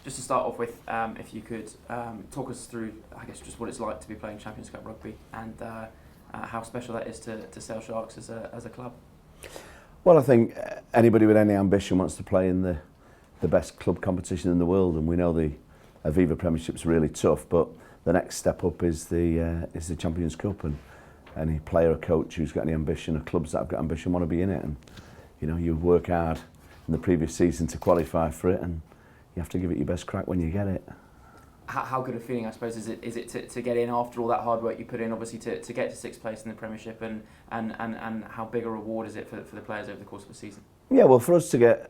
Just to start off with, if you could talk us through, I guess, just what it's like to be playing Champions Cup rugby and how special that is to Sale Sharks as a club. Well, I think anybody with any ambition wants to play in the best club competition in the world, and we know the Aviva Premiership's really tough, but the next step up is the Champions Cup, and any player or coach who's got any ambition, or clubs that have got ambition, want to be in it. And you work hard in the previous season to qualify for it, and you have to give it your best crack when you get it. How good a feeling, I suppose, is it to get in after all that hard work you put in, obviously to get to sixth place in the Premiership, and how big a reward is it for the players over the course of a season? Yeah, well, for us to get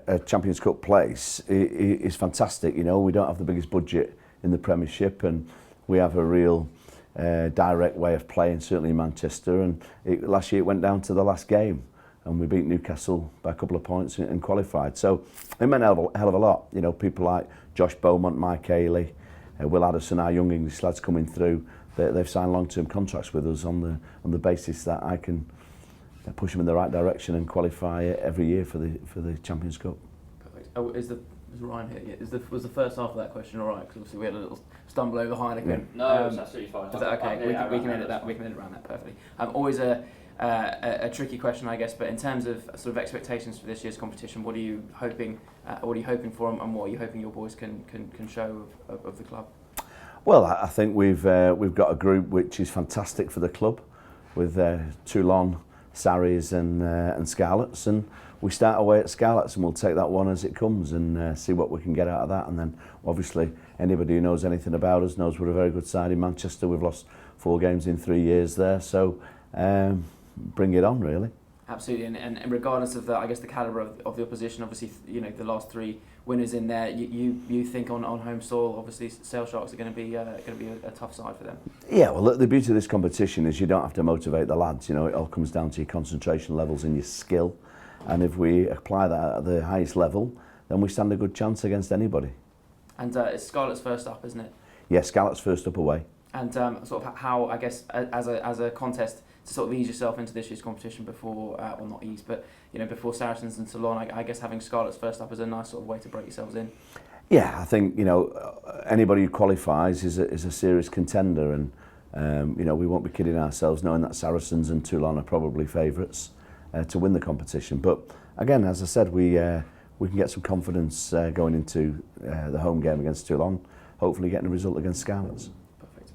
a Champions Cup place is fantastic. We don't have the biggest budget in the Premiership, and we have a real direct way of playing, certainly in Manchester. And last year it went down to the last game, and we beat Newcastle by a couple of points and qualified. So it meant a hell of a lot. People like Josh Beaumont, Mike Haley, Will Addison, our young English lads coming through, they've signed long-term contracts with us on the basis that I can push them in the right direction and qualify every year for the Champions Cup. Perfect. Oh, is Ryan here? Yeah. Was the first half of that question all right? Because obviously we had a little stumble over Heineken. Yeah. No, it's absolutely fine. Is that okay? We can edit that. We can edit around that perfectly. Always a tricky question, I guess. But in terms of sort of expectations for this year's competition, what are you hoping? What are you hoping for, and what are you hoping your boys can show of the club? Well, I think we've got a group which is fantastic for the club, with Toulon, Sarries and Scarlets, and we start away at Scarlets, and we'll take that one as it comes and see what we can get out of that. And then obviously anybody who knows anything about us knows we're a very good side in Manchester. We've lost 4 games in 3 years there, so bring it on, really. Absolutely, and regardless of the calibre of the opposition, obviously the last 3 winners in there, you think on home soil, obviously Sale Sharks are going to be a tough side for them. Yeah, well, the beauty of this competition is you don't have to motivate the lads. It all comes down to your concentration levels and your skill, and if we apply that at the highest level, then we stand a good chance against anybody. And it's Scarlet's first up, isn't it? Yeah, Scarlet's first up away. And sort of how, I guess, as a contest, to sort of ease yourself into this year's competition before, well, not ease, but before Saracens and Toulon, I guess having Scarlets first up is a nice sort of way to break yourselves in. Yeah, I think anybody who qualifies is a serious contender, and we won't be kidding ourselves knowing that Saracens and Toulon are probably favourites to win the competition. But again, as I said, we can get some confidence going into the home game against Toulon, hopefully getting a result against Scarlets. Perfect.